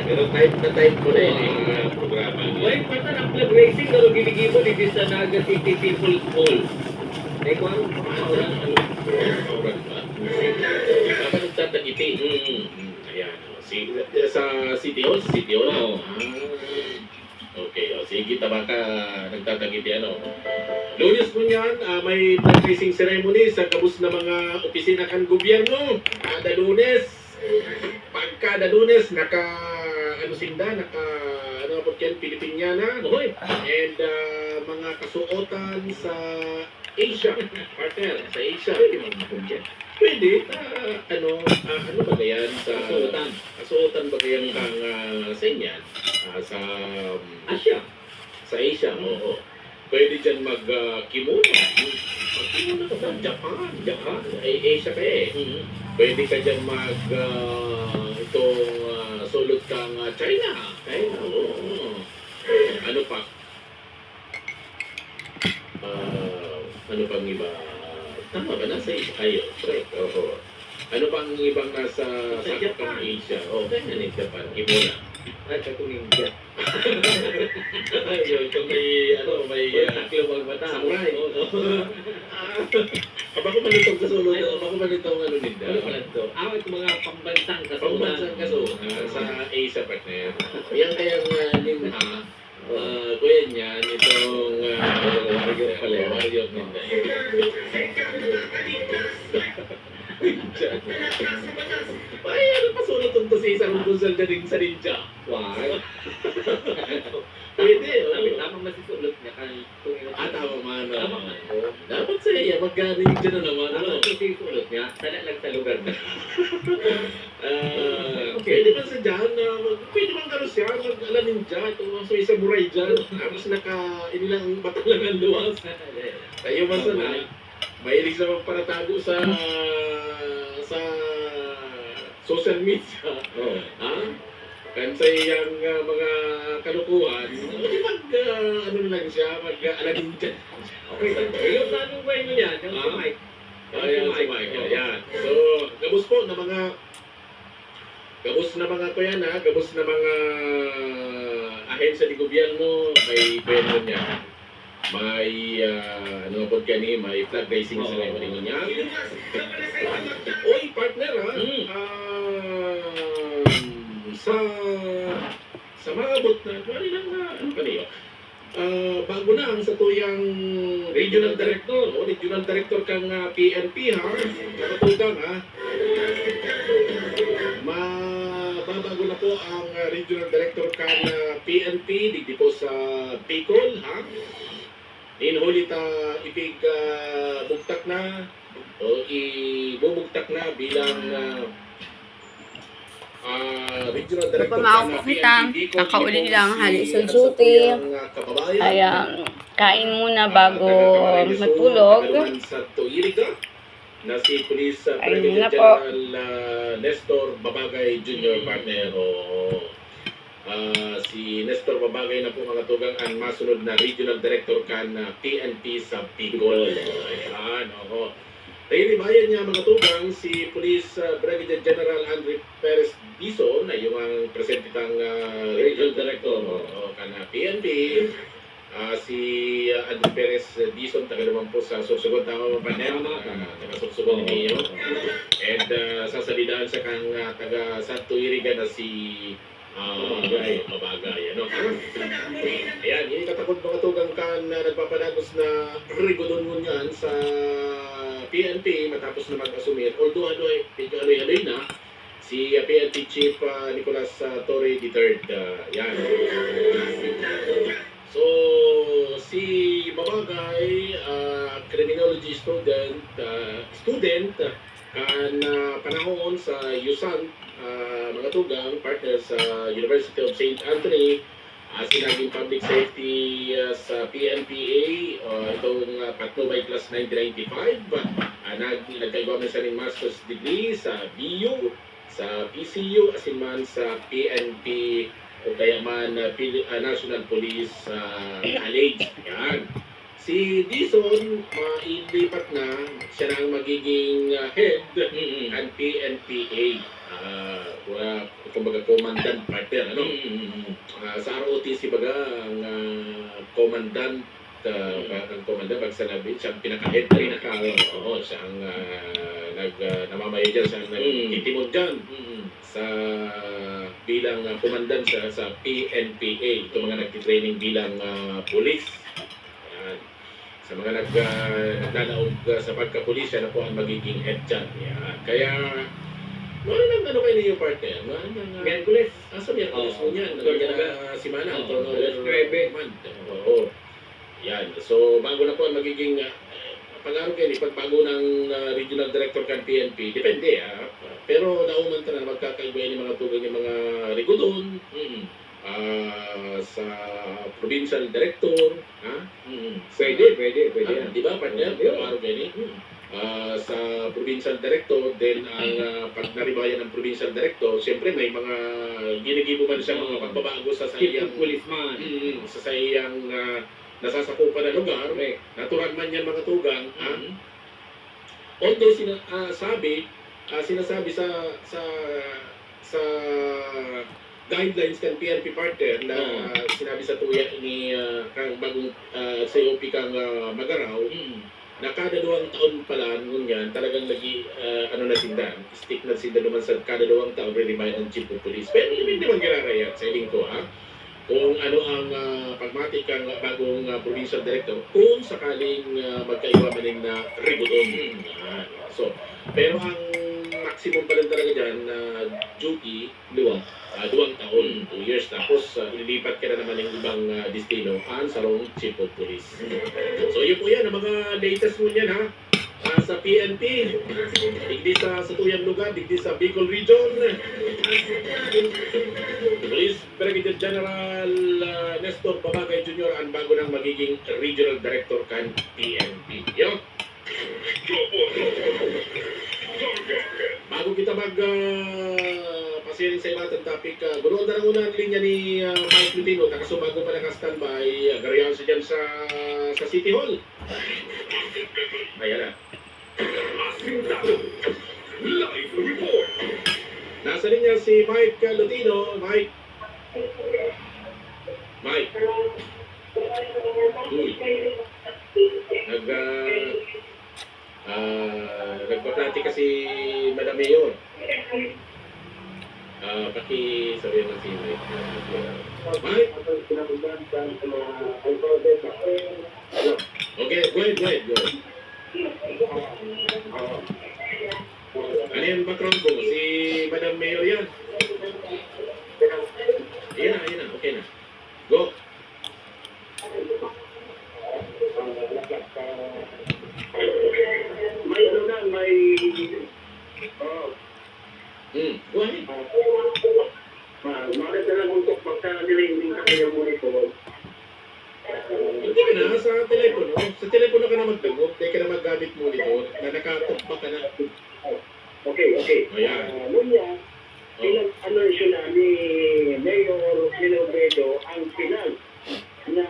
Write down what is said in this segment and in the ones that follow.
Pero type ko na yun yung programa niya. Wait, basta ng flag racing, pero giligibon, hindi sa Naga City People Hall. Eh, kung ano, Oras ba? Dapat nagtatagiti. Ayan. Sa City Hall? City Hall? Oo. Okay. Sige, baka nagtatagiti ano. Lunes mo yan, may flag raising ceremony sa kabus na mga opisina kan gobyerno. Kada Lunes. Pagkada Lunes, ano po yan, Pilipinyana. Hoy. And mga kasuotan sa Asia, partner, sa Asia. Pwede mag-budget. Pwede, ano ba yan sa... Kasuotan. Kasuotan ba yan kang sa inyan? Sa... Asya. Sa Asia, oo. Pwede dyan mag-kimono. Mag-kimono ka ba? Japan. Asia ka eh. Pwede ka dyan sulot kang China. Oo. Ano pa? Ano pang iba? Tama ba? Nasa Asia kayo? Correct. Oo. Ano pang ibang nasa Japan. Asia? Oo, ganyan eh, Japan. Kimona. Ay, katumingga. Ayun, kung may Taklo magbata. samurai. Oo. Bako manitong kasulod. Bako manitong ano nila. Ano pala ito? Ito mga pambansang kasunan. Pagbansang kasulod sa Asia partner. Yan kayang kuya niyan, itong Warrior pala. Warrior nila. Ay, ano pa sulot to sa isang Gonzal na rin sa ninja? Why? Pwede, Tamang masisulot niya kay tama man. Tama man. Dapat sa iya, magka-ninja na naman. Tamang masisulot niya, sana lang sa lugar na. Pwede man sa dyan, pwede man karo siya, mag-ala ninja, ito, so isang samurai dyan, tapos inilang batalangan luwas. Tayo man sana, mahilig sa magparatago sa social media. Oo. Kan sa iyang mga kalukuhan, hindi ano lang siya, mag-ala ninja. Okay, yung tanong ba yun niya? Yung si Mike. Ayan, si Mike. Ayan. So, gabos po na mga kuya na, gabos na mga ahensya ni gobyerno, may pwede niya. May, ano po kani, may flag raising sa ceremony niya. Oy, partner ha? Sa mga bot na, ano pa niyo? Bago na ang sa tuyang regional director kang PNP ha, nakatugang ha. Mababago na po ang regional director kang PNP digdi po sa Bicol ha. Inhuli ta ibig bugtak na o ibubugtak na bilang regional director Pamako kita, kakauli lang hali sa duty. Kaya kain muna bago matulog. Na si Police Kain muna Brigadier po. General Nestor Babagay Jr. partner o si Nestor Babagay na po mga tugang ang masunod na regional director kan PNP sa Bicol. Ayan, oo. Tayo bayan niya mga tugang si Police Brigadier General Andre Perez Dizon na yung ang presentitang regional director kan PNP. Si Andre Perez Dizon taga naman po sa Sorsogon, tama ba Panel? Taga Sorsogon ni Mayo. And sasalidahan sa kang taga Santo Iriga na si Mabagay, ano? Ayan, yung katakot mga tugang kan na nagpapadagos na rigodon mo niyan sa PNP matapos na mag-asumir. Although medyo haloy na, si PNP Chief Nicolas Torre III. Yan. So, si Mabagay, criminology student kan panahon sa USAN, mga tugang partner sa University of St. Anthony, sinaging public safety sa PNPA, itong patnubay class 1995, nagkaiba man siya ng master's degree sa BU, sa PCU, asin man sa PNP, o kaya man National Police College. Yan. Si Dizon, mailipat na, siya na ang magiging head ng PNPA. kumbaga commandant partner, ano? Sa ROTC baga, ang commandant, ang commandant, pag sanabi, siya ang pinaka-head, oo, siya ang namamayo dyan, siya ang nagtitimod dyan sa bilang commandant sa PNPA, ito mga nagtitraining bilang police. Yan. Sa mga naglalaog sa pagka-pulis, siya na po ang magiging head dyan. Yan. Kaya, ano kayo ninyo partner? Miyerkules. Sa Miyerkules po niyan. Si Mana, ang turnover. Oo. Yan. So, bago na po ang magiging pag-araw kayo, pagbago ng regional director kan PNP, depende pero nauman na magkakaiba yung mga tugag yung mga rigodon, sa provincial director, Pwede. di ba partner? Pag-araw kayo sa provincial director, then ang pag naribayan ng provincial director, siyempre may mga ginigibo man siya mga pagbabago sa sayang policeman. sa sayang nasasakupan na lugar, natural man yan mga tugang, although sinasabi sa guidelines ng PNP partner na sinabi sa tuya ni kang bagong COP kang Magaraw, na kada 2 taon pala ngunyan talagang stick na sinda naman sa kada 2 taon re-remind ng chief of police. Pero hindi man ginarayat sa iling ko kung ano ang pragmatic ang bagong provincial director kung sakaling magkaiba maning na rigodon. So, pero ang maximum pa rin talaga dyan na duty, 2 taon, 2 years. Tapos, ililipat ka na naman ng ibang destino sa rong chief of police. So, yun po yan, ang mga latest mo yan sa PNP, digdi sa tuyang lugar, digdi sa Bicol Region. Police Brigadier General Nestor Babagay Jr. ang bago ng magiging regional director kan PNP. Yo. Bago kita pasirin sa ibatang topic, gunoon na lang muna ang linya ni Mike Lutino, bago pa naka-standby, garayan siya dyan sa City Hall. Ayan na. Live report. Nasa linya si Mike Lutino. Mike. Uy. Nagpaplati kasi Madam Mayor. Sabihin mo si Mike. Mike? Okay, go ahead. Ano yung background ko? Si Madam Mayor yan. Ayan na, okay na. Go. Go ahead. Bakit na lang untuk magka-nilingning ka kaya monitor? Hindi ka na, sa telepono. Sa telepono ka na magdagok, hindi ka na maggamit monitor, na nakatugpa ka na. Okay. Ayan. Ngunyan, pinag-anunsyo na ni Mayor Minobredo ang pinag na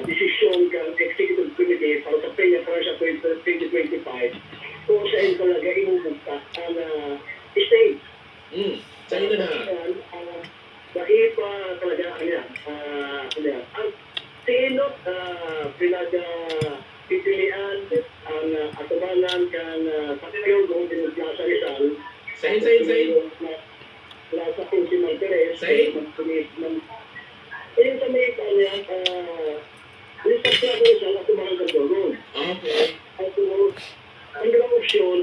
desisyon ng Executive Committee para sa Peña Francia 2025 kung saan talaga imubugta ang state. Sa'yo na. Dahil pa talaga ang sino pinag-pipilian ang atubangan kan Pagkayo doon din sa Rizal. Sa'yo. Sa Consumer Perez. Ayun sa may kanya, yung sa Rizal, atubangan ka doon. Okay. Ang dalang opsyon,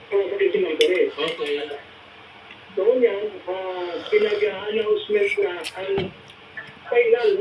sa Consumer Perez. Okay. So yan, pinag-announcement na ang final